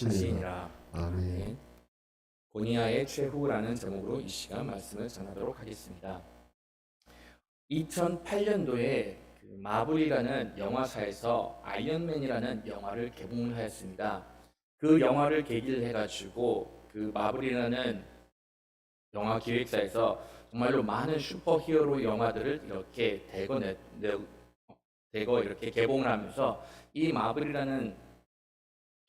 하시니라. 아멘. 아멘. 보니아의 최후라는 제목으로 이 시간 말씀을 전하도록 하겠습니다. 2008년도에 마블이라는 영화사에서 아이언맨이라는 영화를 개봉을 하였습니다. 그 영화를 계기를 해가지고 그 마블이라는 영화 기획사에서 정말로 많은 슈퍼히어로 영화들을 이렇게 대거 이렇게 개봉을 하면서 이 마블이라는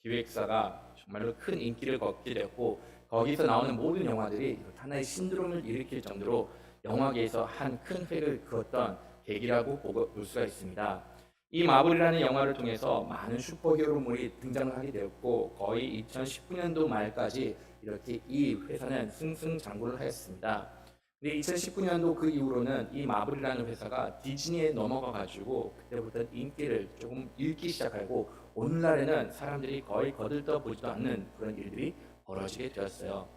기획사가 정말로 큰 인기를 얻게 되었고, 거기서 나오는 모든 영화들이 하나의 신드롬을 일으킬 정도로 영화계에서 한 큰 획을 그었던 계기라고 볼 수가 있습니다. 이 마블이라는 영화를 통해서 많은 슈퍼히어로물이 등장을 하게 되었고, 거의 2019년도 말까지 이렇게 이 회사는 승승장구를 하였습니다. 근데 2019년도 그 이후로는 이 마블이라는 회사가 디즈니에 넘어가 가지고 그때부터 인기를 조금 잃기 시작하고, 오늘날에는 사람들이 거의 거들떠 보지도 않는 그런 일들이 벌어지게 되었어요.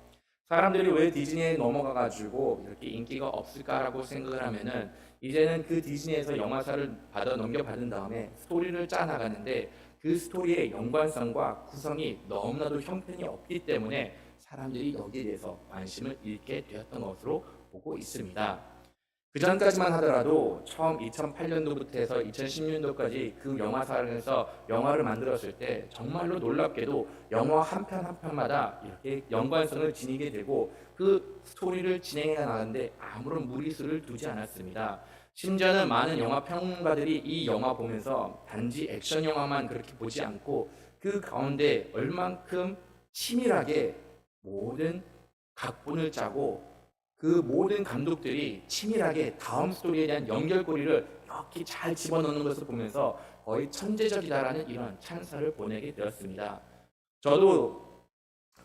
사람들이 왜 디즈니에 넘어가 가지고 이렇게 인기가 없을까라고 생각을 하면은, 이제는 그 디즈니에서 영화사를 넘겨받은 다음에 스토리를 짜 나가는데 그 스토리의 연관성과 구성이 너무나도 형편이 없기 때문에 사람들이 여기에 대해서 관심을 잃게 되었던 것으로 보고 있습니다. 그 전까지만 하더라도 처음 2008년도부터 해서 2010년도까지 그 영화사에서 영화를 만들었을 때 정말로 놀랍게도 영화 한 편 한 편마다 이렇게 연관성을 지니게 되고 그 스토리를 진행해 나가는데 아무런 무리수를 두지 않았습니다. 심지어는 많은 영화 평론가들이 이 영화 보면서 단지 액션 영화만 그렇게 보지 않고 그 가운데 얼만큼 치밀하게 모든 각본을 짜고 그 모든 감독들이 치밀하게 다음 스토리에 대한 연결고리를 이렇게 잘 집어넣는 것을 보면서 거의 천재적이다라는 이런 찬사를 보내게 되었습니다. 저도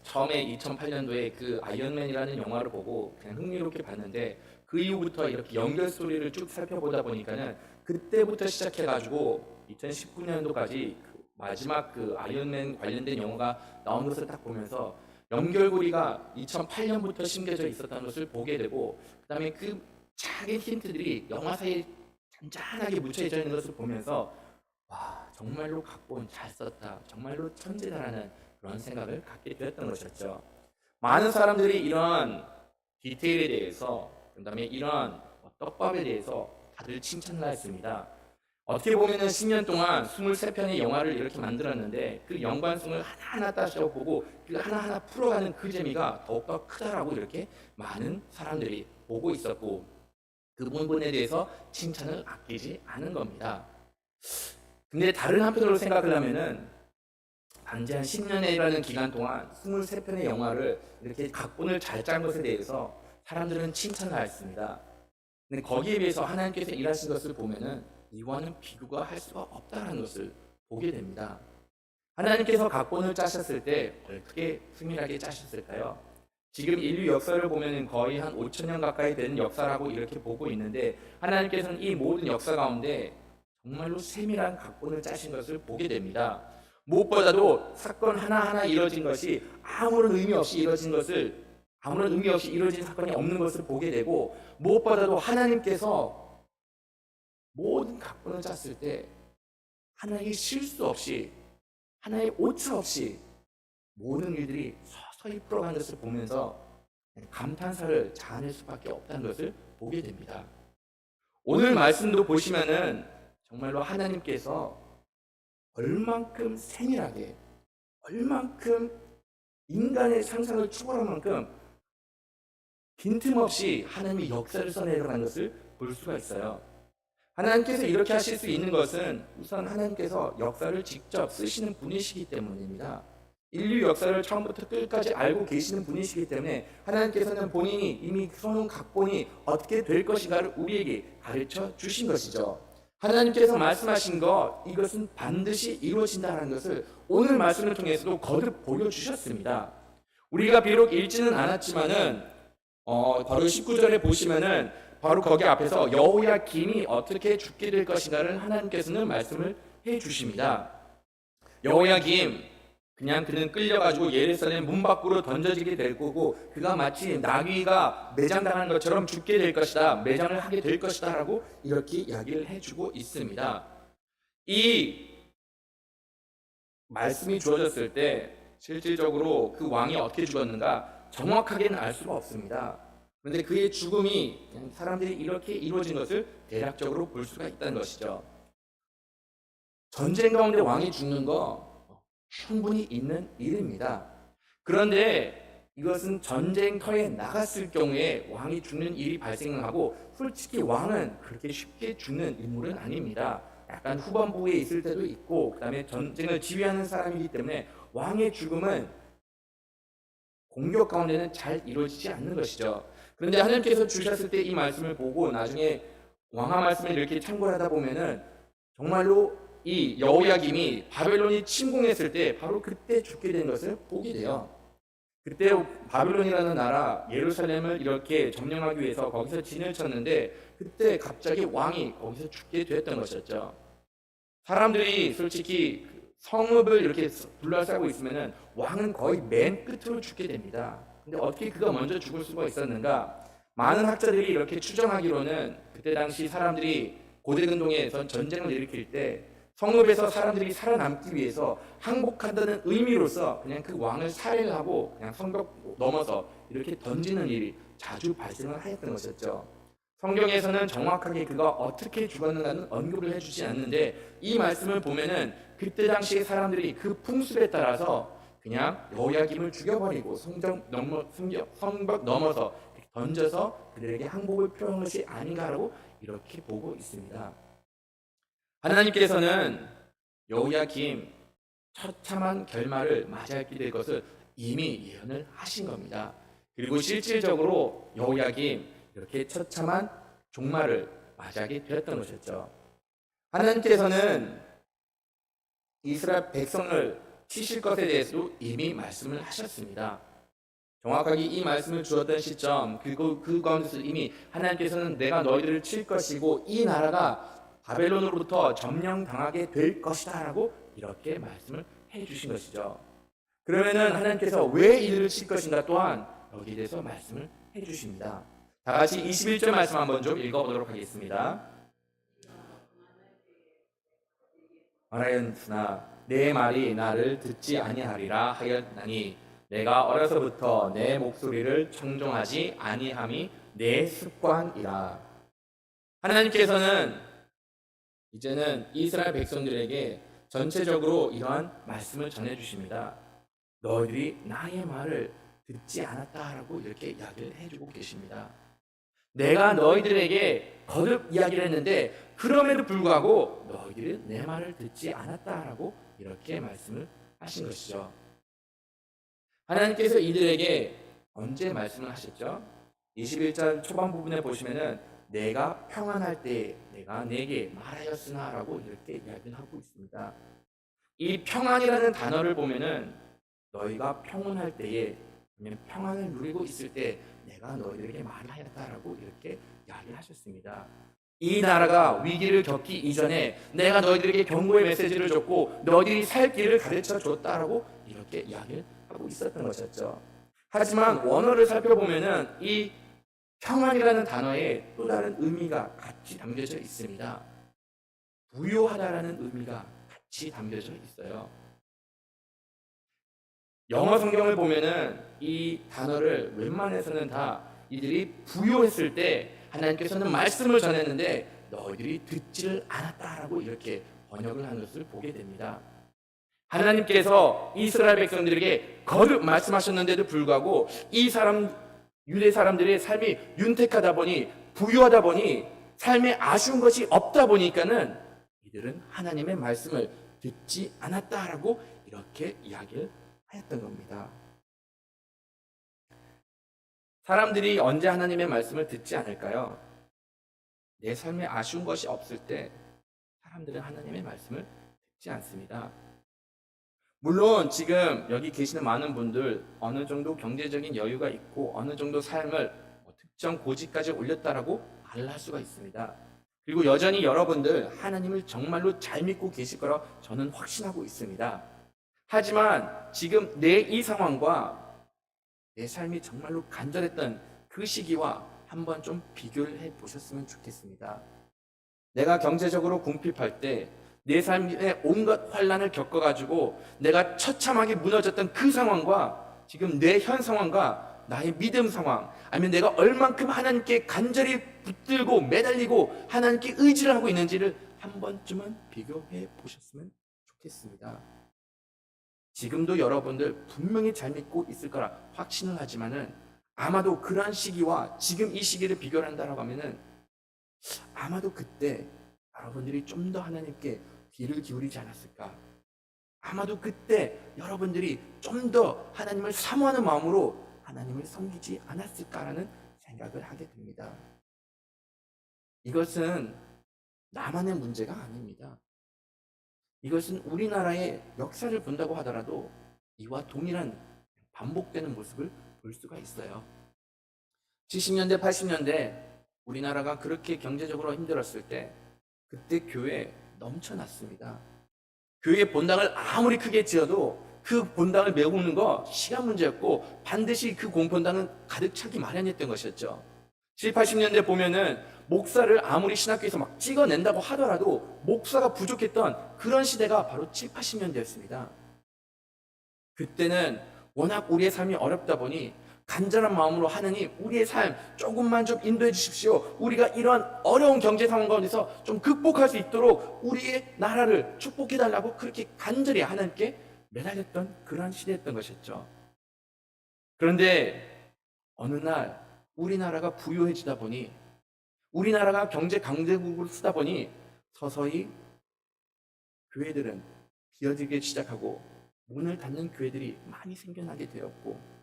처음에 2008년도에 그 아이언맨이라는 영화를 보고 그냥 흥미롭게 봤는데, 그 이후부터 이렇게 연결 스토리를 쭉 살펴보다 보니까는 그때부터 시작해가지고 2019년도까지 마지막 그 아이언맨 관련된 영화가 나온 것을 딱 보면서 연결고리가 2008년부터 심겨져 있었다는 것을 보게 되고, 그다음에 그 작은 힌트들이 영화 사이에 잔잔하게 묻혀져 있는 것을 보면서 와, 정말로 각본 잘 썼다, 정말로 천재다라는 그런 생각을 갖게 되었던 것이었죠. 많은 사람들이 이런 디테일에 대해서, 그다음에 이런 떡밥에 대해서 다들 칭찬을 했습니다. 어떻게 보면은 10년 동안 23편의 영화를 이렇게 만들었는데 그 연관성을 하나하나 따져보고 그 하나하나 풀어가는 그 재미가 더욱더 크다라고 이렇게 많은 사람들이 보고 있었고, 그 부분에 대해서 칭찬을 아끼지 않은 겁니다. 근데 다른 한편으로 생각을 하면은 단지 한 10년이라는 기간 동안 23편의 영화를 이렇게 각본을 잘 짠 것에 대해서 사람들은 칭찬을 했습니다. 근데 거기에 비해서 하나님께서 일하신 것을 보면은 이와는 비교가 할 수가 없다는 것을 보게 됩니다. 하나님께서 각본을 짜셨을 때 어떻게 세밀하게 짜셨을까요? 지금 인류 역사를 보면 거의 한 5천 년 가까이 되는 역사라고 이렇게 보고 있는데, 하나님께서는 이 모든 역사 가운데 정말로 세밀한 각본을 짜신 것을 보게 됩니다. 무엇보다도 사건 하나하나 이뤄진 것이 아무런 의미 없이 이루어진 사건이 없는 것을 보게 되고, 무엇보다도 하나님께서 모든 각본을 짰을 때 하나의 실수 없이, 하나의 오차 없이 모든 일들이 서서히 풀어가는 것을 보면서 감탄사를 자아낼 수밖에 없다는 것을 보게 됩니다. 오늘 말씀도 보시면은 정말로 하나님께서 얼만큼 세밀하게, 얼만큼 인간의 상상을 초월한 만큼 빈틈없이 하나님의 역사를 써내려가는 것을 볼 수가 있어요. 하나님께서 이렇게 하실 수 있는 것은 우선 하나님께서 역사를 직접 쓰시는 분이시기 때문입니다. 인류 역사를 처음부터 끝까지 알고 계시는 분이시기 때문에 하나님께서는 본인이 이미 써놓은 각본이 어떻게 될 것인가를 우리에게 가르쳐 주신 것이죠. 하나님께서 말씀하신 것, 이것은 반드시 이루어진다는 것을 오늘 말씀을 통해서도 거듭 보여주셨습니다. 우리가 비록 읽지는 않았지만은 바로 19절에 보시면은 바로 거기 앞에서 여호야김이 어떻게 죽게 될 것인가를 하나님께서는 말씀을 해 주십니다. 여호야김, 그냥 그는 끌려가지고 예루살렘 문 밖으로 던져지게 될 거고, 그가 마치 나귀가 매장당한 것처럼 죽게 될 것이다, 매장을 하게 될 것이다 라고 이렇게 이야기를 해주고 있습니다. 이 말씀이 주어졌을 때 실질적으로 그 왕이 어떻게 죽었는가 정확하게는 알 수가 없습니다. 그런데 그의 죽음이 그냥 사람들이 이렇게 이루어진 것을 대략적으로 볼 수가 있다는 것이죠. 전쟁 가운데 왕이 죽는 거 충분히 있는 일입니다. 그런데 이것은 전쟁터에 나갔을 경우에 왕이 죽는 일이 발생하고, 솔직히 왕은 그렇게 쉽게 죽는 인물은 아닙니다. 약간 후반부에 있을 때도 있고, 그다음에 전쟁을 지휘하는 사람이기 때문에 왕의 죽음은 공격 가운데는 잘 이루어지지 않는 것이죠. 그런데 하나님께서 주셨을 때 이 말씀을 보고 나중에 왕하 말씀을 이렇게 참고를 하다 보면은 정말로 이 여호야김이 바벨론이 침공했을 때 바로 그때 죽게 된 것을 보게 돼요. 그때 바벨론이라는 나라 예루살렘을 이렇게 점령하기 위해서 거기서 진을 쳤는데, 그때 갑자기 왕이 거기서 죽게 되었던 것이었죠. 사람들이 솔직히 성읍을 이렇게 둘러싸고 있으면은 왕은 거의 맨 끝으로 죽게 됩니다. 근데 어떻게 그가 먼저 죽을 수가 있었는가? 많은 학자들이 이렇게 추정하기로는 그때 당시 사람들이 고대근동에서 전쟁을 일으킬 때 성읍에서 사람들이 살아남기 위해서 항복한다는 의미로서 그냥 그 왕을 살해를 하고 그냥 성벽 넘어서 이렇게 던지는 일이 자주 발생을 하였던 것이었죠. 성경에서는 정확하게 그가 어떻게 죽었는가는 언급을 해주지 않는데, 이 말씀을 보면은 그때 당시에 사람들이 그 풍습에 따라서 그냥 여호야김을 죽여버리고 성벽 넘어서 던져서 그들에게 항복을 표한 것이 아닌가라고 이렇게 보고 있습니다. 하나님께서는 여호야김 처참한 결말을 맞이하게 될 것을 이미 예언을 하신 겁니다. 그리고 실질적으로 여호야김 이렇게 처참한 종말을 맞이하게 되었던 것이었죠. 하나님께서는 이스라엘 백성을 치실 것에 대해서도 이미 말씀을 하셨습니다. 정확하게 이 말씀을 주었던 시점, 그 가운데서 이미 하나님께서는 내가 너희들을 칠 것이고 이 나라가 바벨론으로부터 점령당하게 될 것이다 라고 이렇게 말씀을 해주신 것이죠. 그러면은 하나님께서 왜 이들을 칠 것인가 또한 여기에 대해서 말씀을 해주십니다. 다 같이 21절 말씀 한번 좀 읽어보도록 하겠습니다. 말하였으나 내 말이 나를 듣지 아니하리라 하였나니 내가 어려서부터 내 목소리를 청종하지 아니함이 내 습관이라. 하나님께서는 이제는 이스라엘 백성들에게 전체적으로 이러한 말씀을 전해주십니다. 너희들이 나의 말을 듣지 않았다라고 이렇게 이야기를 해주고 계십니다. 내가 너희들에게 거듭 이야기를 했는데 그럼에도 불구하고 너희들은 내 말을 듣지 않았다라고 이렇게 말씀을 하신 것이죠. 하나님께서 이들에게 언제 말씀을 하셨죠? 21절 초반 부분에 보시면은 내가 평안할 때 내가 내게 말하였으나 라고 이렇게 이야기를 하고 있습니다. 이 평안이라는 단어를 보면은 너희가 평온할 때에, 평안을 누리고 있을 때 내가 너희들에게 말하였다라고 이렇게 이야기를 하셨습니다. 이 나라가 위기를 겪기 이전에 내가 너희들에게 경고의 메시지를 줬고 너희들이 살 길을 가르쳐 줬다라고 이렇게 이야기를 하고 있었던 것이었죠. 하지만 원어를 살펴보면은 이 평안이라는 단어에 또 다른 의미가 같이 담겨져 있습니다. 부요하다라는 의미가 같이 담겨져 있어요. 영어 성경을 보면은 이 단어를 웬만해서는 다 이들이 부요했을 때 하나님께서는 말씀을 전했는데 너희들이 듣지를 않았다라고 이렇게 번역을 한 것을 보게 됩니다. 하나님께서 이스라엘 백성들에게 거듭 말씀하셨는데도 불구하고 이 유대 사람들의 삶이 윤택하다 보니, 부유하다 보니, 삶에 아쉬운 것이 없다 보니까는 이들은 하나님의 말씀을 듣지 않았다라고 이렇게 이야기를 하였던 겁니다. 사람들이 언제 하나님의 말씀을 듣지 않을까요? 내 삶에 아쉬운 것이 없을 때 사람들은 하나님의 말씀을 듣지 않습니다. 물론 지금 여기 계시는 많은 분들 어느 정도 경제적인 여유가 있고 어느 정도 삶을 특정 고지까지 올렸다라고 말을 할 수가 있습니다. 그리고 여전히 여러분들 하나님을 정말로 잘 믿고 계실 거라 저는 확신하고 있습니다. 하지만 지금 내 이 상황과 내 삶이 정말로 간절했던 그 시기와 한번 좀 비교를 해 보셨으면 좋겠습니다. 내가 경제적으로 궁핍할 때, 내 삶에 온갖 환란을 겪어가지고 내가 처참하게 무너졌던 그 상황과 지금 내 현 상황과 나의 믿음 상황, 아니면 내가 얼만큼 하나님께 간절히 붙들고 매달리고 하나님께 의지를 하고 있는지를 한 번쯤은 비교해 보셨으면 좋겠습니다. 지금도 여러분들 분명히 잘 믿고 있을 거라 확신을 하지만은 아마도 그러한 시기와 지금 이 시기를 비교를 한다라고 하면은 아마도 그때 여러분들이 좀 더 하나님께 귀를 기울이지 않았을까? 아마도 그때 여러분들이 좀 더 하나님을 사모하는 마음으로 하나님을 섬기지 않았을까라는 생각을 하게 됩니다. 이것은 나만의 문제가 아닙니다. 이것은 우리나라의 역사를 본다고 하더라도 이와 동일한 반복되는 모습을 볼 수가 있어요. 70년대, 80년대 우리나라가 그렇게 경제적으로 힘들었을 때 그때 교회 넘쳐났습니다. 교회 본당을 아무리 크게 지어도 그 본당을 메우는 거 시간 문제였고 반드시 그 공본당은 가득 차기 마련이었던 것이었죠. 70, 80년대 보면은 목사를 아무리 신학교에서 막 찍어낸다고 하더라도 목사가 부족했던 그런 시대가 바로 70, 80년대였습니다. 그때는 워낙 우리의 삶이 어렵다 보니 간절한 마음으로 하나님 우리의 삶 조금만 좀 인도해 주십시오. 우리가 이러한 어려운 경제 상황 가운데서 좀 극복할 수 있도록 우리의 나라를 축복해 달라고 그렇게 간절히 하나님께 매달렸던 그러한 시대였던 것이었죠. 그런데 어느 날 우리나라가 부유해지다 보니 우리나라가 경제 강대국으로 쓰다 보니 서서히 교회들은 비어지기 시작하고 문을 닫는 교회들이 많이 생겨나게 되었고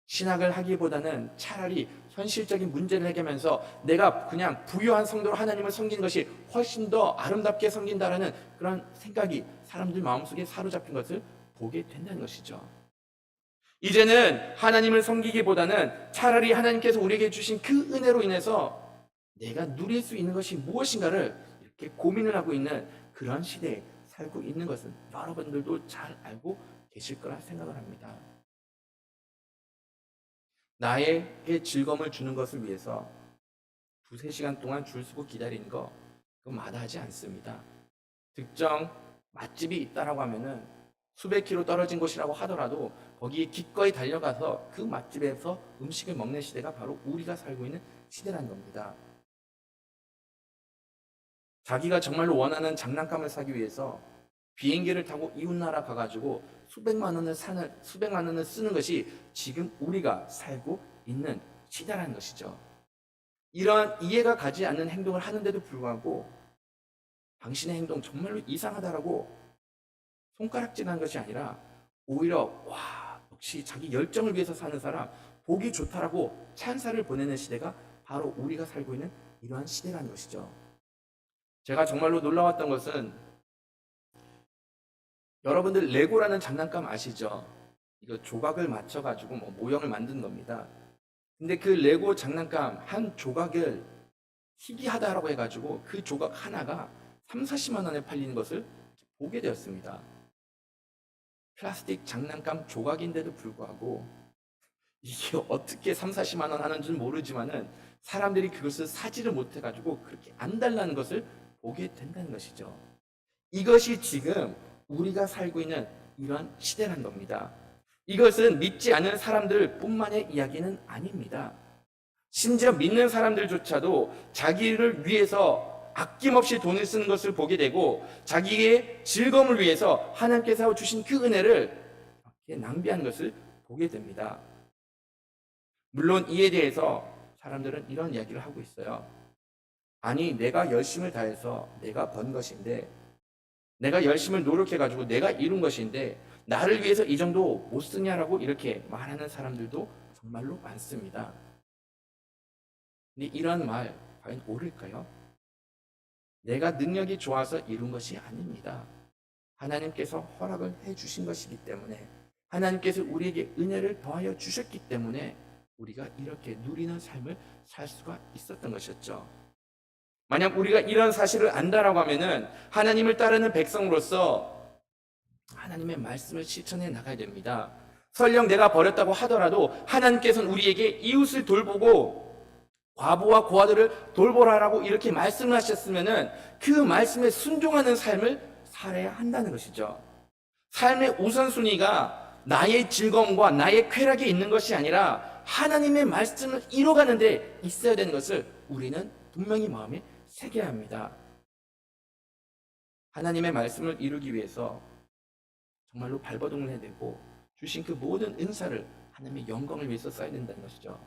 신학을 하기보다는 차라리 현실적인 문제를 해결하면서 내가 그냥 부유한 성도로 하나님을 섬기는 것이 훨씬 더 아름답게 섬긴다라는 그런 생각이 사람들 마음속에 사로잡힌 것을 보게 된다는 것이죠. 이제는 하나님을 섬기기보다는 차라리 하나님께서 우리에게 주신 그 은혜로 인해서 내가 누릴 수 있는 것이 무엇인가를 이렇게 고민을 하고 있는 그런 시대에 살고 있는 것은 여러분들도 잘 알고 계실 거라 생각을 합니다. 나에게 즐거움을 주는 것을 위해서 두세 시간 동안 줄 서고 기다리는 거 그건 마다하지 않습니다. 특정 맛집이 있다라고 하면은 수백 킬로 떨어진 곳이라고 하더라도 거기에 기꺼이 달려가서 그 맛집에서 음식을 먹는 시대가 바로 우리가 살고 있는 시대라는 겁니다. 자기가 정말로 원하는 장난감을 사기 위해서 비행기를 타고 이웃나라 가가지고 수백만 원을 쓰는 것이 지금 우리가 살고 있는 시대라는 것이죠. 이러한 이해가 가지 않는 행동을 하는데도 불구하고 당신의 행동 정말로 이상하다라고 손가락질하는 것이 아니라 오히려 와 역시 자기 열정을 위해서 사는 사람 보기 좋다라고 찬사를 보내는 시대가 바로 우리가 살고 있는 이러한 시대라는 것이죠. 제가 정말로 놀라웠던 것은 여러분들 레고라는 장난감 아시죠? 이거 조각을 맞춰가지고 모형을 만든 겁니다. 근데 그 레고 장난감 한 조각을 희귀하다라고 해가지고 그 조각 하나가 3, 40만 원에 팔리는 것을 보게 되었습니다. 플라스틱 장난감 조각인데도 불구하고 이게 어떻게 3, 40만 원 하는지는 모르지만은 사람들이 그것을 사지를 못해가지고 그렇게 안달나는 것을 보게 된다는 것이죠. 이것이 지금 우리가 살고 있는 이러한 시대란 겁니다. 이것은 믿지 않는 사람들 뿐만의 이야기는 아닙니다. 심지어 믿는 사람들조차도 자기를 위해서 아낌없이 돈을 쓰는 것을 보게 되고 자기의 즐거움을 위해서 하나님께서 주신 그 은혜를 이렇게 낭비하는 것을 보게 됩니다. 물론 이에 대해서 사람들은 이런 이야기를 하고 있어요. 아니 내가 열심을 다해서 내가 번 것인데 내가 열심을 노력해가지고 내가 이룬 것인데 나를 위해서 이 정도 못 쓰냐라고 이렇게 말하는 사람들도 정말로 많습니다. 근데 이런 말 과연 옳을까요? 내가 능력이 좋아서 이룬 것이 아닙니다. 하나님께서 허락을 해주신 것이기 때문에 하나님께서 우리에게 은혜를 더하여 주셨기 때문에 우리가 이렇게 누리는 삶을 살 수가 있었던 것이었죠. 만약 우리가 이런 사실을 안다라고 하면은 하나님을 따르는 백성으로서 하나님의 말씀을 실천해 나가야 됩니다. 설령 내가 버렸다고 하더라도 하나님께서는 우리에게 이웃을 돌보고 과부와 고아들을 돌보라라고 이렇게 말씀을 하셨으면은 그 말씀에 순종하는 삶을 살아야 한다는 것이죠. 삶의 우선순위가 나의 즐거움과 나의 쾌락에 있는 것이 아니라 하나님의 말씀을 이뤄가는 데 있어야 되는 것을 우리는 분명히 마음에 새겨야 합니다. 하나님의 말씀을 이루기 위해서 정말로 발버둥을 해야 되고 주신 그 모든 은사를 하나님의 영광을 위해서 써야 된다는 것이죠.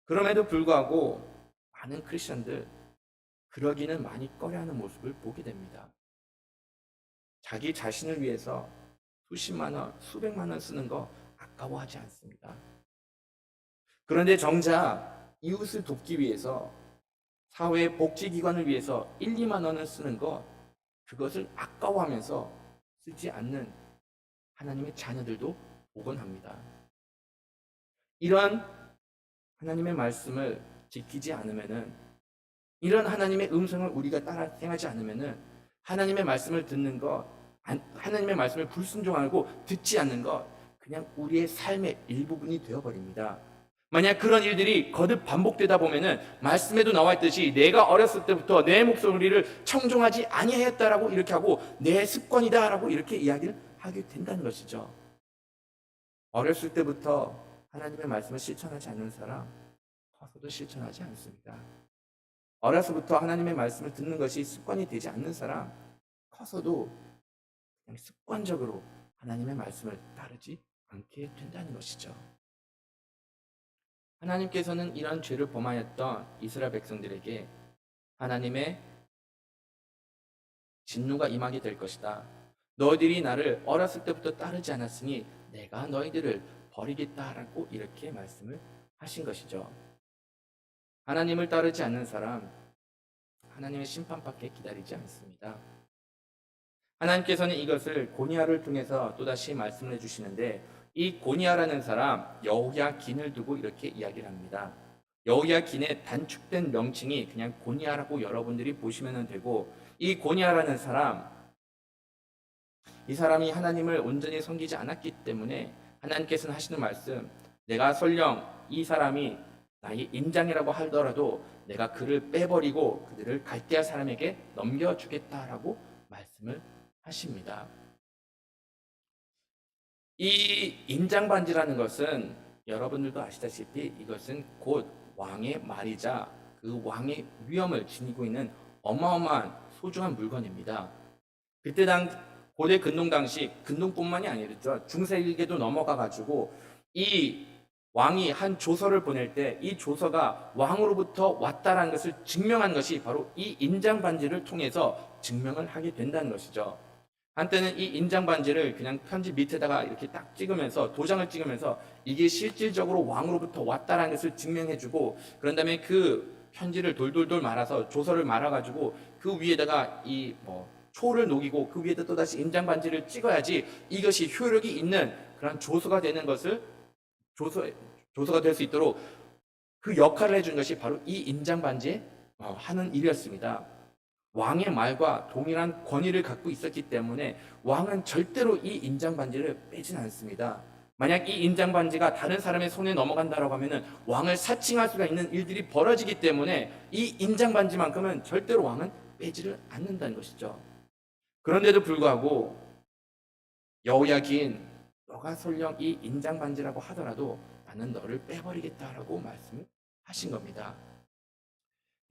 그럼에도 불구하고 많은 크리스천들 그러기는 많이 꺼려하는 모습을 보게 됩니다. 자기 자신을 위해서 수십만 원, 수백만 원 쓰는 거 아까워하지 않습니다. 그런데 정작 이웃을 돕기 위해서 사회 복지기관을 위해서 1, 2만 원을 쓰는 것 그것을 아까워하면서 쓰지 않는 하나님의 자녀들도 보곤 합니다. 이런 하나님의 말씀을 지키지 않으면은 이런 하나님의 음성을 우리가 따라 행하지 않으면은 하나님의 말씀을 듣는 것, 하나님의 말씀을 불순종하고 듣지 않는 것 그냥 우리의 삶의 일부분이 되어버립니다. 만약 그런 일들이 거듭 반복되다 보면은 말씀에도 나와 있듯이 내가 어렸을 때부터 내 목소리를 청종하지 아니하였다라고 이렇게 하고 내 습관이다라고 이렇게 이야기를 하게 된다는 것이죠. 어렸을 때부터 하나님의 말씀을 실천하지 않는 사람 커서도 실천하지 않습니다. 어려서부터 하나님의 말씀을 듣는 것이 습관이 되지 않는 사람 커서도 그냥 습관적으로 하나님의 말씀을 따르지 않게 된다는 것이죠. 하나님께서는 이런 죄를 범하였던 이스라엘 백성들에게 하나님의 진노가 임하게 될 것이다. 너희들이 나를 어렸을 때부터 따르지 않았으니 내가 너희들을 버리겠다라고 이렇게 말씀을 하신 것이죠. 하나님을 따르지 않는 사람 하나님의 심판밖에 기다리지 않습니다. 하나님께서는 이것을 고니아를 통해서 또다시 말씀을 해주시는데 이 고니아라는 사람 여호야긴을 두고 이렇게 이야기를 합니다. 여호야긴의 단축된 명칭이 그냥 고니아라고 여러분들이 보시면 되고 이 고니아라는 사람 이 사람이 하나님을 온전히 섬기지 않았기 때문에 하나님께서는 하시는 말씀 내가 설령 이 사람이 나의 인장이라고 하더라도 내가 그를 빼버리고 그들을 갈대아 사람에게 넘겨주겠다라고 말씀을 하십니다. 이 인장반지라는 것은 여러분들도 아시다시피 이것은 곧 왕의 말이자 그 왕의 위엄을 지니고 있는 어마어마한 소중한 물건입니다. 그때 고대 근동 당시 근동뿐만이 아니었죠. 중세일기도 넘어가 가지고 이 왕이 한 조서를 보낼 때 이 조서가 왕으로부터 왔다라는 것을 증명한 것이 바로 이 인장 반지를 통해서 증명을 하게 된다는 것이죠. 한때는 이 인장 반지를 그냥 편지 밑에다가 이렇게 딱 찍으면서 도장을 찍으면서 이게 실질적으로 왕으로부터 왔다라는 것을 증명해주고 그런 다음에 그 편지를 돌돌돌 말아서 조서를 말아가지고 그 위에다가 이 초를 녹이고 그 위에다 또다시 인장 반지를 찍어야지 이것이 효력이 있는 그런 조서가 되는 것을 조서가 될 수 있도록 그 역할을 해준 것이 바로 이 인장 반지에 하는 일이었습니다. 왕의 말과 동일한 권위를 갖고 있었기 때문에 왕은 절대로 이 인장 반지를 빼진 않습니다. 만약 이 인장 반지가 다른 사람의 손에 넘어간다라고 하면은 왕을 사칭할 수가 있는 일들이 벌어지기 때문에 이 인장 반지만큼은 절대로 왕은 빼지를 않는다는 것이죠. 그런데도 불구하고 여호야긴 너가 설령 이 인장 반지라고 하더라도 나는 너를 빼버리겠다라고 말씀을 하신 겁니다.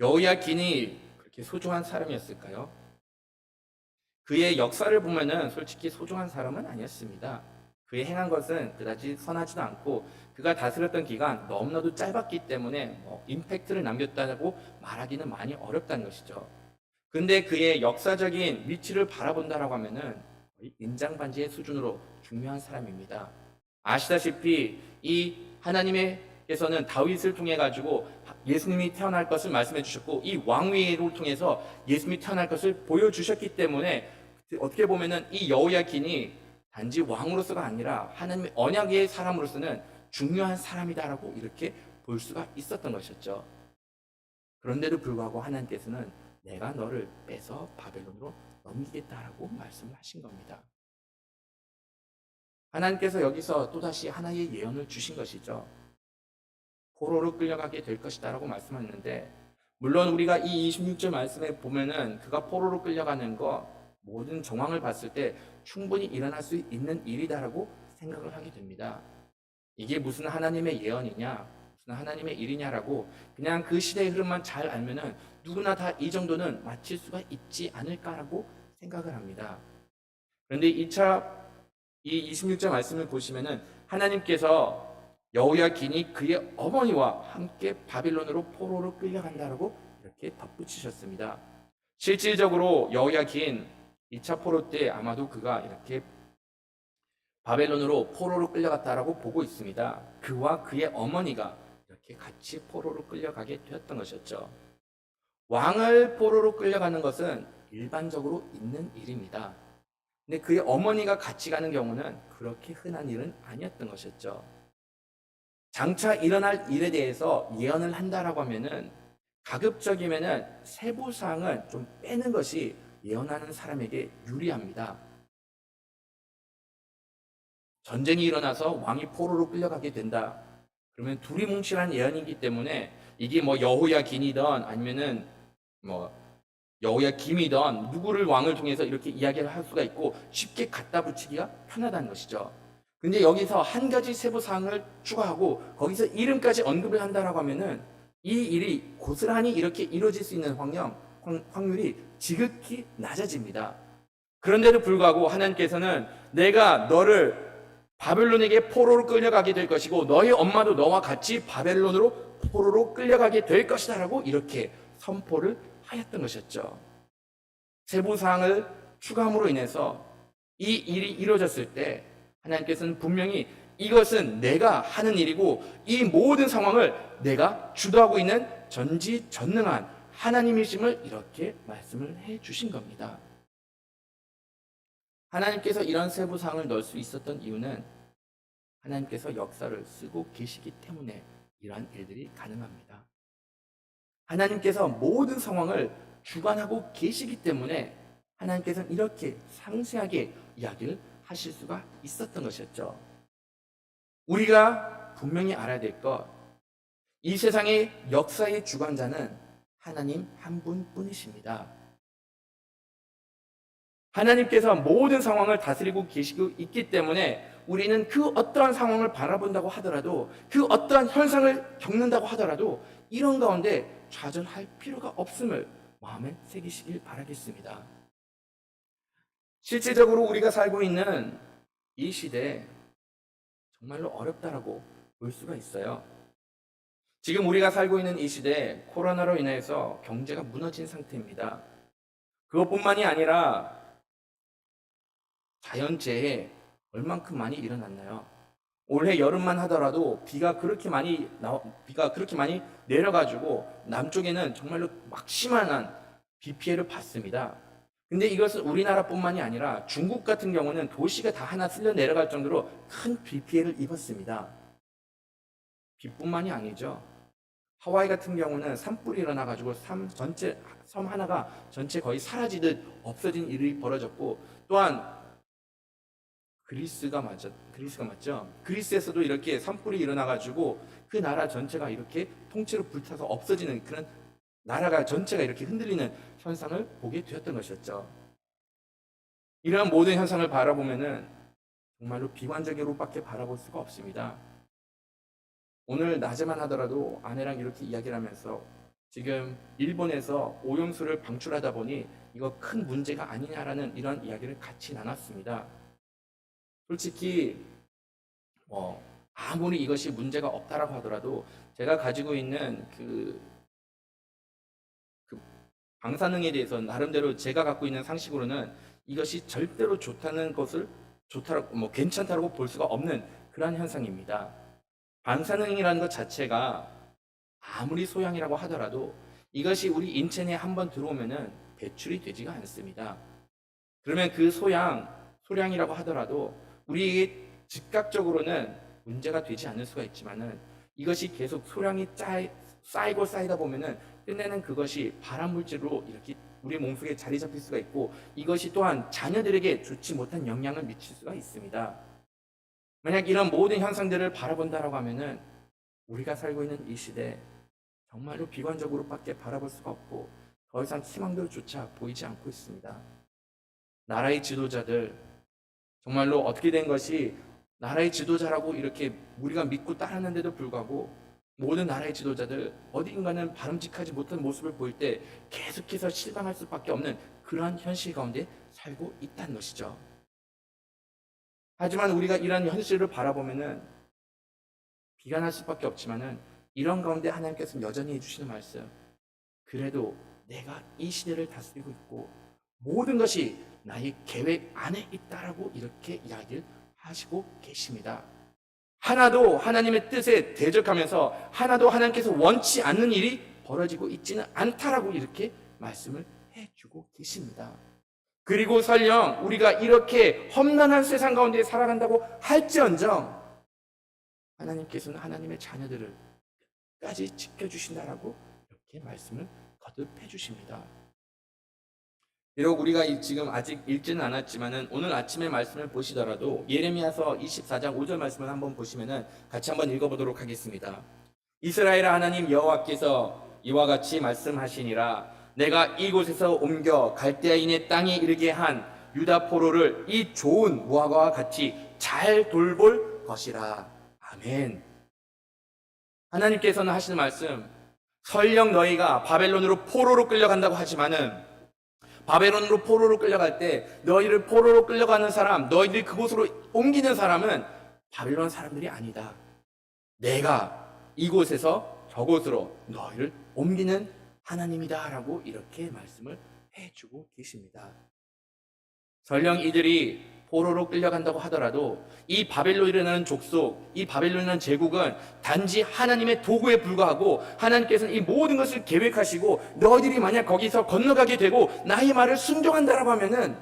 여호야긴이 그렇게 소중한 사람이었을까요? 그의 역사를 보면은 솔직히 소중한 사람은 아니었습니다. 그의 행한 것은 그다지 선하지도 않고 그가 다스렸던 기간 너무나도 짧았기 때문에 임팩트를 남겼다고 말하기는 많이 어렵다는 것이죠. 근데 그의 역사적인 위치를 바라본다라고 하면은 거의 인장반지의 수준으로 중요한 사람입니다. 아시다시피 이 하나님께서는 다윗을 통해 가지고 예수님이 태어날 것을 말씀해 주셨고 이 왕위를 통해서 예수님이 태어날 것을 보여주셨기 때문에 어떻게 보면은 이 여호야긴이 단지 왕으로서가 아니라 하나님의 언약의 사람으로서는 중요한 사람이다라고 이렇게 볼 수가 있었던 것이었죠. 그런데도 불구하고 하나님께서는 내가 너를 빼서 바벨론으로 넘기겠다라고 말씀을 하신 겁니다. 하나님께서 여기서 또다시 하나의 예언을 주신 것이죠. 포로로 끌려가게 될 것이다라고 말씀하셨는데, 물론 우리가 이 26절 말씀에 보면은 그가 포로로 끌려가는 거 모든 정황을 봤을 때 충분히 일어날 수 있는 일이다라고 생각을 하게 됩니다. 이게 무슨 하나님의 예언이냐, 무슨 하나님의 일이냐라고 그냥 그 시대의 흐름만 잘 알면은 누구나 다 이 정도는 맞힐 수가 있지 않을까라고 생각을 합니다. 그런데 이 26절 말씀을 보시면은 하나님께서 여호야긴이 그의 어머니와 함께 바빌론으로 포로로 끌려간다라고 이렇게 덧붙이셨습니다. 실질적으로 여호야긴 2차 포로 때 아마도 그가 이렇게 바벨론으로 포로로 끌려갔다라고 보고 있습니다. 그와 그의 어머니가 이렇게 같이 포로로 끌려가게 되었던 것이었죠. 왕을 포로로 끌려가는 것은 일반적으로 있는 일입니다. 근데 그의 어머니가 같이 가는 경우는 그렇게 흔한 일은 아니었던 것이었죠. 장차 일어날 일에 대해서 예언을 한다라고 하면은 가급적이면은 세부 사항은 좀 빼는 것이 예언하는 사람에게 유리합니다. 전쟁이 일어나서 왕이 포로로 끌려가게 된다. 그러면 두리뭉실한 예언이기 때문에 이게 뭐 여호야긴이든 아니면은 뭐 여호야김이든 누구를 왕을 통해서 이렇게 이야기를 할 수가 있고 쉽게 갖다 붙이기가 편하다는 것이죠. 근데 여기서 한 가지 세부 사항을 추가하고 거기서 이름까지 언급을 한다라고 하면은 이 일이 고스란히 이렇게 이루어질 수 있는 확률이 지극히 낮아집니다. 그런데도 불구하고 하나님께서는 내가 너를 바벨론에게 포로로 끌려가게 될 것이고 너희 엄마도 너와 같이 바벨론으로 포로로 끌려가게 될 것이다라고 이렇게 선포를 하였던 것이었죠. 세부 사항을 추가함으로 인해서 이 일이 이루어졌을 때 하나님께서는 분명히 이것은 내가 하는 일이고 이 모든 상황을 내가 주도하고 있는 전지전능한 하나님이심을 이렇게 말씀을 해 주신 겁니다. 하나님께서 이런 세부 사항을 넣을 수 있었던 이유는 하나님께서 역사를 쓰고 계시기 때문에 이러한 일들이 가능합니다. 하나님께서 모든 상황을 주관하고 계시기 때문에 하나님께서는 이렇게 상세하게 이야기를 하실 수가 있었던 것이었죠. 우리가 분명히 알아야 될 것, 이 세상의 역사의 주관자는 하나님 한 분뿐이십니다. 하나님께서 모든 상황을 다스리고 계시고 있기 때문에 우리는 그 어떠한 상황을 바라본다고 하더라도 그 어떠한 현상을 겪는다고 하더라도 이런 가운데 좌절할 필요가 없음을 마음에 새기시길 바라겠습니다. 실질적으로 우리가 살고 있는 이 시대에 정말로 어렵다라고 볼 수가 있어요. 지금 우리가 살고 있는 이 시대에 코로나로 인해서 경제가 무너진 상태입니다. 그것뿐만이 아니라 자연재해 얼만큼 많이 일어났나요? 올해 여름만 하더라도 비가 그렇게 많이 내려가지고 남쪽에는 정말로 막심한 비 피해를 봤습니다. 근데 이것은 우리나라뿐만이 아니라 중국 같은 경우는 도시가 다 하나 쓸려 내려갈 정도로 큰 비 피해를 입었습니다. 비뿐만이 아니죠. 하와이 같은 경우는 산불이 일어나가지고 섬 하나가 전체 거의 사라지듯 없어진 일이 벌어졌고, 또한 그리스가 맞죠? 그리스에서도 이렇게 산불이 일어나가지고 그 나라 전체가 이렇게 통째로 불타서 없어지는 그런 나라가 전체가 이렇게 흔들리는 현상을 보게 되었던 것이었죠. 이러한 모든 현상을 바라보면은 정말로 비관적으로밖에 바라볼 수가 없습니다. 오늘 낮에만 하더라도 아내랑 이렇게 이야기를 하면서 지금 일본에서 오염수를 방출하다 보니 이거 큰 문제가 아니냐라는 이런 이야기를 같이 나눴습니다. 솔직히 아무리 이것이 문제가 없다라고 하더라도 제가 가지고 있는 그 방사능에 대해서 나름대로 제가 갖고 있는 상식으로는 이것이 절대로 괜찮다라고 볼 수가 없는 그러한 현상입니다. 방사능이라는 것 자체가 아무리 소양이라고 하더라도 이것이 우리 인체 내에 한번 들어오면은 배출이 되지가 않습니다. 그러면 그 소량이라고 하더라도 우리에게 즉각적으로는 문제가 되지 않을 수가 있지만은 이것이 계속 소량이 쌓이고 쌓이다 보면은 끝내는 그것이 발암물질로 이렇게 우리 몸속에 자리 잡힐 수가 있고, 이것이 또한 자녀들에게 좋지 못한 영향을 미칠 수가 있습니다. 만약 이런 모든 현상들을 바라본다라고 하면은 우리가 살고 있는 이 시대 정말로 비관적으로밖에 바라볼 수가 없고 더 이상 희망도조차 보이지 않고 있습니다. 나라의 지도자들 정말로 어떻게 된 것이 나라의 지도자라고 이렇게 우리가 믿고 따르는데도 불구하고 모든 나라의 지도자들 어디인가는 바람직하지 못한 모습을 보일 때 계속해서 실망할 수밖에 없는 그러한 현실 가운데 살고 있다는 것이죠. 하지만 우리가 이러한 현실을 바라보면은 비관할 수밖에 없지만은 이런 가운데 하나님께서는 여전히 해주시는 말씀, 그래도 내가 이 시대를 다스리고 있고 모든 것이 나의 계획 안에 있다라고 이렇게 이야기를 하시고 계십니다. 하나도 하나님의 뜻에 대적하면서 하나도 하나님께서 원치 않는 일이 벌어지고 있지는 않다라고 이렇게 말씀을 해주고 계십니다. 그리고 설령 우리가 이렇게 험난한 세상 가운데 살아간다고 할지언정 하나님께서는 하나님의 자녀들을 끝까지 지켜주신다라고 이렇게 말씀을 거듭해 주십니다. 비록 우리가 지금 아직 읽지는 않았지만은 오늘 아침의 말씀을 보시더라도 예레미야서 24장 5절 말씀을 한번 보시면은 같이 한번 읽어보도록 하겠습니다. 이스라엘 하나님 여호와께서 이와 같이 말씀하시니라. 내가 이곳에서 옮겨 갈대아인의 땅에 이르게 한 유다 포로를 이 좋은 무화과와 같이 잘 돌볼 것이라. 아멘. 하나님께서는 하시는 말씀, 설령 너희가 바벨론으로 포로로 끌려간다고 하지만은 바벨론으로 포로로 끌려갈 때 너희를 포로로 끌려가는 사람, 너희들이 그곳으로 옮기는 사람은 바벨론 사람들이 아니다. 내가 이곳에서 저곳으로 너희를 옮기는 하나님이다 라고 이렇게 말씀을 해주고 계십니다. 설령 이들이 포로로 끌려간다고 하더라도 이 바벨론이라는 족속, 이 바벨론이라는 제국은 단지 하나님의 도구에 불과하고 하나님께서는 이 모든 것을 계획하시고 너희들이 만약 거기서 건너가게 되고 나의 말을 순종한다라고 하면은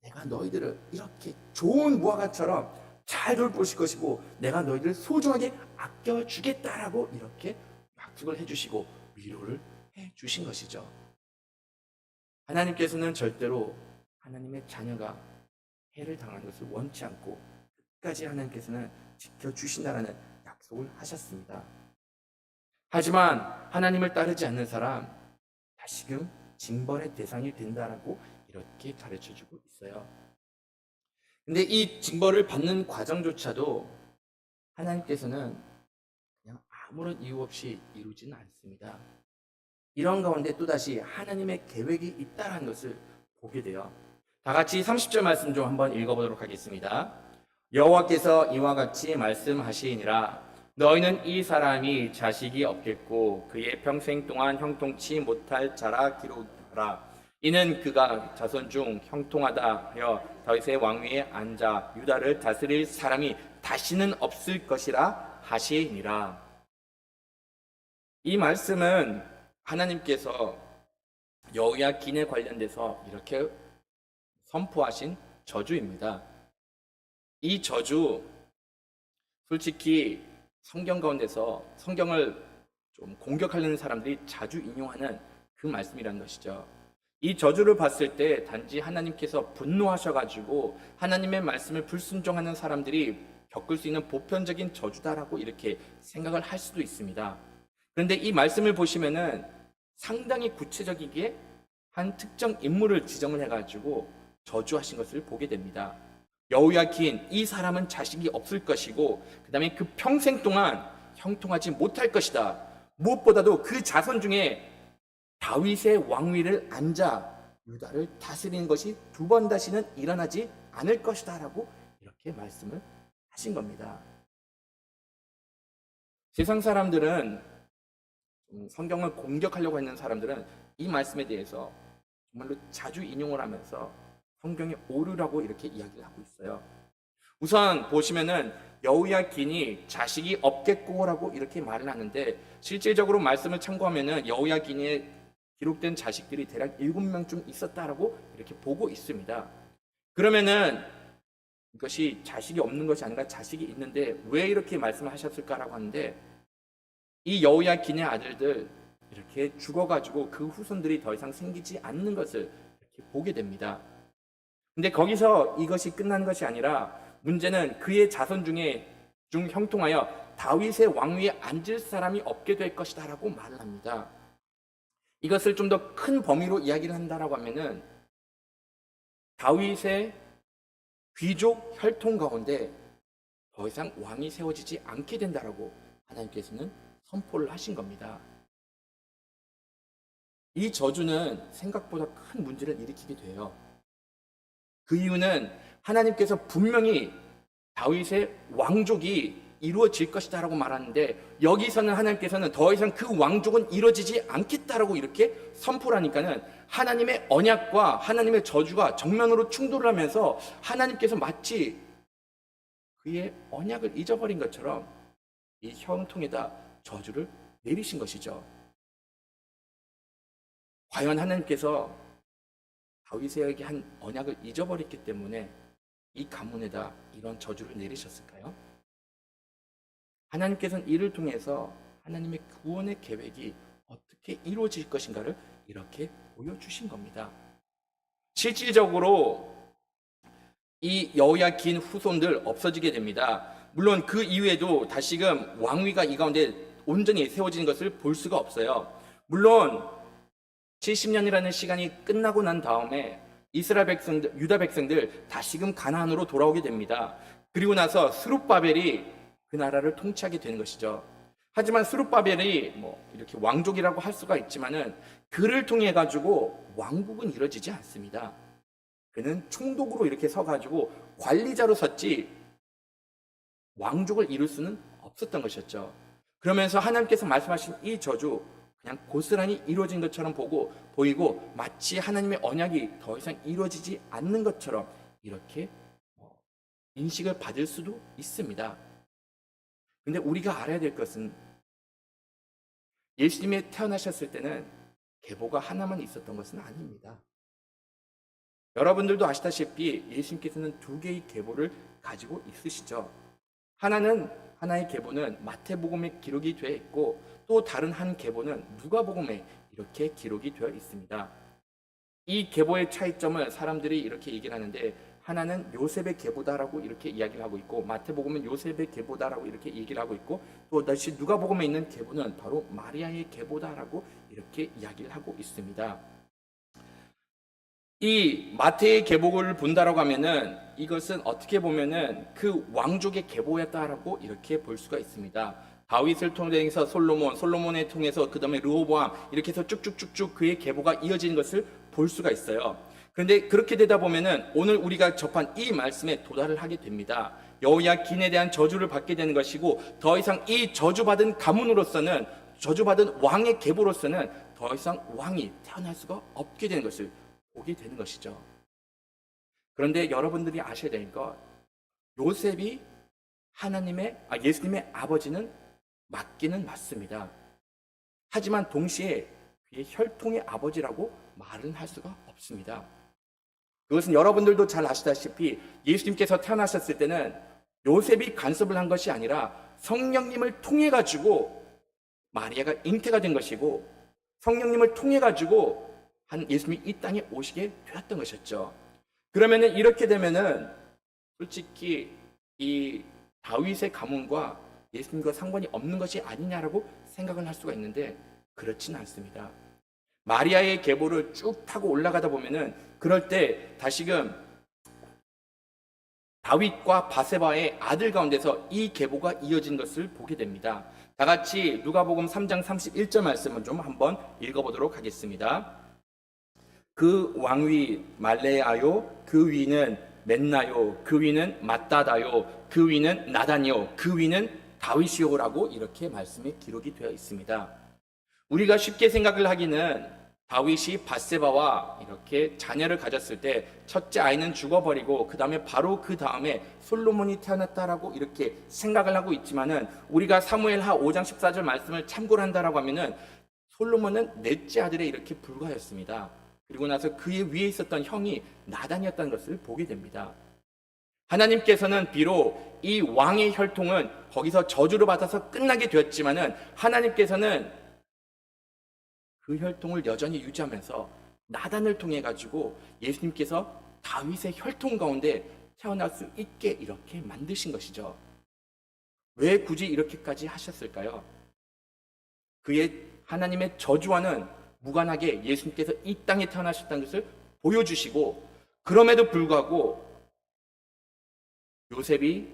내가 너희들을 이렇게 좋은 무화과처럼 잘 돌보실 것이고 내가 너희들을 소중하게 아껴주겠다라고 이렇게 약속을 해주시고 위로를 해주신 것이죠. 하나님께서는 절대로 하나님의 자녀가 해를 당하는 것을 원치 않고 끝까지 하나님께서는 지켜주신다라는 약속을 하셨습니다. 하지만 하나님을 따르지 않는 사람 다시금 징벌의 대상이 된다라고 이렇게 가르쳐주고 있어요. 근데 이 징벌을 받는 과정조차도 하나님께서는 그냥 아무런 이유 없이 이루지는 않습니다. 이런 가운데 또다시 하나님의 계획이 있다는 것을 보게 돼요. 다 같이 30절 말씀 좀 한번 읽어보도록 하겠습니다. 여호와께서 이와 같이 말씀하시니라. 너희는 이 사람이 자식이 없겠고 그의 평생 동안 형통치 못할 자라 기록하라. 이는 그가 자손 중 형통하다 하여 다윗의 왕위에 앉아 유다를 다스릴 사람이 다시는 없을 것이라 하시니라. 이 말씀은 하나님께서 여호야긴에 관련돼서 이렇게 선포하신 저주입니다. 이 저주 솔직히 성경 가운데서 성경을 좀 공격하려는 사람들이 자주 인용하는 그 말씀이라는 것이죠. 이 저주를 봤을 때 단지 하나님께서 분노하셔가지고 하나님의 말씀을 불순종하는 사람들이 겪을 수 있는 보편적인 저주다라고 이렇게 생각을 할 수도 있습니다. 그런데 이 말씀을 보시면은 상당히 구체적이게 한 특정 인물을 지정을 해가지고 저주하신 것을 보게 됩니다. 여호야긴 이 사람은 자식이 없을 것이고 그 다음에 그 평생 동안 형통하지 못할 것이다. 무엇보다도 그 자손 중에 다윗의 왕위를 앉아 유다를 다스리는 것이 두 번 다시는 일어나지 않을 것이다 라고 이렇게 말씀을 하신 겁니다. 세상 사람들은 성경을 공격하려고 하는 사람들은 이 말씀에 대해서 정말로 자주 인용을 하면서 성경의 오류라고 이렇게 이야기를 하고 있어요. 우선 보시면은 여호야긴이 자식이 없겠고라고 이렇게 말을 하는데 실질적으로 말씀을 참고하면은 여호야긴에 기록된 자식들이 대략 7명쯤 있었다라고 이렇게 보고 있습니다. 그러면은 이것이 자식이 없는 것이 아니라 자식이 있는데 왜 이렇게 말씀을 하셨을까라고 하는데 이 여호야긴의 아들들 이렇게 죽어가지고 그 후손들이 더 이상 생기지 않는 것을 이렇게 보게 됩니다. 근데 거기서 이것이 끝난 것이 아니라 문제는 그의 자손 중에 형통하여 다윗의 왕위에 앉을 사람이 없게 될 것이다 라고 말을 합니다. 이것을 좀 더 큰 범위로 이야기를 한다라고 하면은 다윗의 귀족 혈통 가운데 더 이상 왕이 세워지지 않게 된다라고 하나님께서는 선포를 하신 겁니다. 이 저주는 생각보다 큰 문제를 일으키게 돼요. 그 이유는 하나님께서 분명히 다윗의 왕족이 이루어질 것이다 라고 말하는데, 여기서는 하나님께서는 더 이상 그 왕족은 이루어지지 않겠다라고 이렇게 선포를 하니까는 하나님의 언약과 하나님의 저주가 정면으로 충돌을 하면서 하나님께서 마치 그의 언약을 잊어버린 것처럼 이 혈통에다 저주를 내리신 것이죠. 과연 하나님께서 다윗에게 한 언약을 잊어버렸기 때문에 이 가문에다 이런 저주를 내리셨을까요? 하나님께서는 이를 통해서 하나님의 구원의 계획이 어떻게 이루어질 것인가를 이렇게 보여주신 겁니다. 실질적으로 이 여호야긴 후손들 없어지게 됩니다. 물론 그 이후에도 다시금 왕위가 이 가운데 온전히 세워지는 것을 볼 수가 없어요. 물론 70년이라는 시간이 끝나고 난 다음에 이스라엘 백성들, 유다 백성들 다시금 가나안으로 돌아오게 됩니다. 그리고 나서 스룹바벨이 그 나라를 통치하게 되는 것이죠. 하지만 스룹바벨이 이렇게 왕족이라고 할 수가 있지만은 그를 통해 가지고 왕국은 이루어지지 않습니다. 그는 총독으로 이렇게 서 가지고 관리자로 섰지 왕족을 이룰 수는 없었던 것이었죠. 그러면서 하나님께서 말씀하신 이 저주 그냥 고스란히 이루어진 것처럼 보이고 마치 하나님의 언약이 더 이상 이루어지지 않는 것처럼 이렇게 인식을 받을 수도 있습니다. 근데 우리가 알아야 될 것은 예수님이 태어나셨을 때는 계보가 하나만 있었던 것은 아닙니다. 여러분들도 아시다시피 예수님께서는 두 개의 계보를 가지고 있으시죠. 하나의 계보는 마태복음에 기록이 되어 있고 또 다른 한 계보는 누가복음에 이렇게 기록이 되어 있습니다. 이 계보의 차이점을 사람들이 이렇게 얘기를 하는데, 하나는 요셉의 계보다라고 이렇게 이야기를 하고 있고 마태복음은 요셉의 계보다라고 이렇게 얘기를 하고 있고 또 다시 누가복음에 있는 계보는 바로 마리아의 계보다라고 이렇게 이야기를 하고 있습니다. 이 마태의 계보를 본다라고 하면은 이것은 어떻게 보면은 그 왕족의 계보였다라고 이렇게 볼 수가 있습니다. 다윗을 통해서 솔로몬을 통해서 그 다음에 르호보암 이렇게 해서 쭉쭉쭉쭉 그의 계보가 이어지는 것을 볼 수가 있어요. 그런데 그렇게 되다 보면은 오늘 우리가 접한 이 말씀에 도달을 하게 됩니다. 여호야긴에 대한 저주를 받게 되는 것이고 더 이상 이 저주받은 가문으로서는 저주받은 왕의 계보로서는 더 이상 왕이 태어날 수가 없게 되는 것을 보게 되는 것이죠. 그런데 여러분들이 아셔야 될 것, 요셉이 예수님의 아버지는 맞기는 맞습니다. 하지만 동시에 그의 혈통의 아버지라고 말은 할 수가 없습니다. 그것은 여러분들도 잘 아시다시피 예수님께서 태어나셨을 때는 요셉이 간섭을 한 것이 아니라 성령님을 통해 가지고 마리아가 잉태가 된 것이고 성령님을 통해 가지고 예수님이 이 땅에 오시게 되었던 것이었죠. 그러면은 이렇게 되면은 솔직히 이 다윗의 가문과 예수님과 상관이 없는 것이 아니냐라고 생각을 할 수가 있는데 그렇지는 않습니다. 마리아의 계보를 쭉 타고 올라가다 보면은 그럴 때 다시금 다윗과 바세바의 아들 가운데서 이 계보가 이어진 것을 보게 됩니다. 다 같이 누가복음 3장 31절 말씀을 좀 한번 읽어보도록 하겠습니다. 그 왕위 말레아요, 그 위는 멘나요, 그 위는 mattat아요, 그 위는 나단이요, 그 위는 다윗이요라고 이렇게 말씀이 기록이 되어 있습니다. 우리가 쉽게 생각을 하기는 다윗이 밧세바와 이렇게 자녀를 가졌을 때 첫째 아이는 죽어버리고 그 다음에 솔로몬이 태어났다라고 이렇게 생각을 하고 있지만은 우리가 사무엘하 5장 14절 말씀을 참고를 한다라고 하면은 솔로몬은 넷째 아들에 이렇게 불과했습니다. 그리고 나서 그의 위에 있었던 형이 나단이었다는 것을 보게 됩니다. 하나님께서는 비록 이 왕의 혈통은 거기서 저주를 받아서 끝나게 되었지만은 하나님께서는 그 혈통을 여전히 유지하면서 나단을 통해 가지고 예수님께서 다윗의 혈통 가운데 태어날 수 있게 이렇게 만드신 것이죠. 왜 굳이 이렇게까지 하셨을까요? 그의 하나님의 저주와는 무관하게 예수님께서 이 땅에 태어나셨다는 것을 보여주시고, 그럼에도 불구하고 요셉이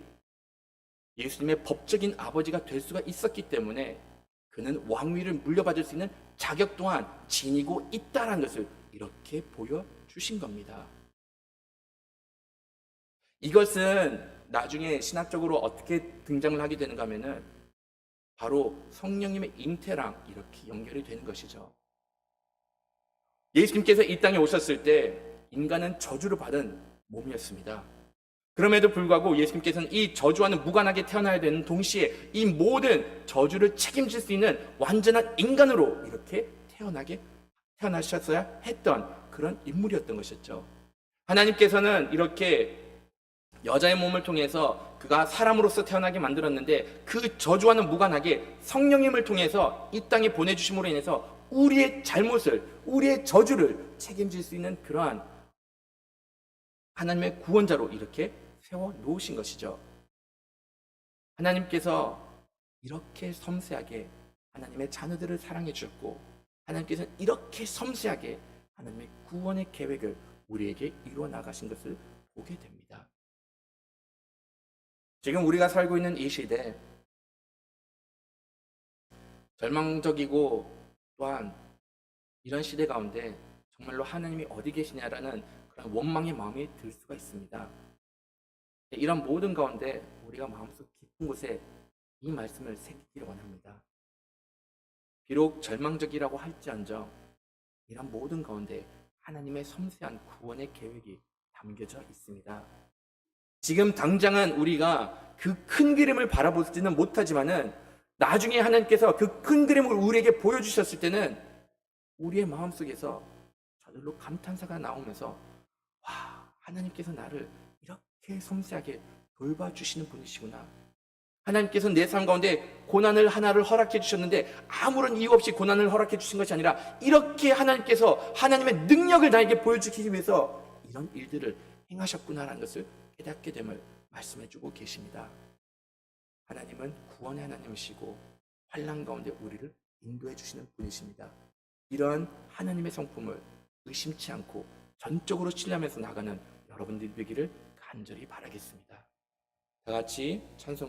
예수님의 법적인 아버지가 될 수가 있었기 때문에 그는 왕위를 물려받을 수 있는 자격 또한 지니고 있다는 것을 이렇게 보여주신 겁니다. 이것은 나중에 신학적으로 어떻게 등장을 하게 되는가 하면은 바로 성령님의 잉태랑 이렇게 연결이 되는 것이죠. 예수님께서 이 땅에 오셨을 때 인간은 저주를 받은 몸이었습니다. 그럼에도 불구하고 예수님께서는 이 저주와는 무관하게 태어나야 되는 동시에 이 모든 저주를 책임질 수 있는 완전한 인간으로 이렇게 태어나셨어야 했던 그런 인물이었던 것이었죠. 하나님께서는 이렇게 여자의 몸을 통해서 그가 사람으로서 태어나게 만들었는데, 그 저주와는 무관하게 성령님을 통해서 이 땅에 보내주심으로 인해서 우리의 잘못을, 우리의 저주를 책임질 수 있는 그러한 하나님의 구원자로 이렇게 세워 놓으신 것이죠. 하나님께서 이렇게 섬세하게 하나님의 자녀들을 사랑해 주셨고, 하나님께서 이렇게 섬세하게 하나님의 구원의 계획을 우리에게 이루어 나가신 것을 보게 됩니다. 지금 우리가 살고 있는 이 시대, 절망적이고 또한 이런 시대 가운데 정말로 하나님이 어디 계시냐라는 그런 원망의 마음이 들 수가 있습니다. 이런 모든 가운데 우리가 마음속 깊은 곳에 이 말씀을 새기기를 원합니다. 비록 절망적이라고 할지언정 이런 모든 가운데 하나님의 섬세한 구원의 계획이 담겨져 있습니다. 지금 당장은 우리가 그 큰 그림을 바라보지는 못하지만은 나중에 하나님께서 그 큰 그림을 우리에게 보여주셨을 때는 우리의 마음속에서 저절로 감탄사가 나오면서, 와, 하나님께서 나를 이렇게 섬세하게 돌봐주시는 분이시구나. 하나님께서 내 삶 가운데 고난을 하나를 허락해 주셨는데 아무런 이유 없이 고난을 허락해 주신 것이 아니라 이렇게 하나님께서 하나님의 능력을 나에게 보여주기 위해서 이런 일들을 행하셨구나라는 것을 깨닫게 됨을 말씀해 주고 계십니다. 하나님은 구원의 하나님이시고 환난 가운데 우리를 인도해 주시는 분이십니다. 이러한 하나님의 성품을 의심치 않고 전적으로 신뢰하면서 나가는 여러분들이 되기를 간절히 바라겠습니다. 다 같이 찬송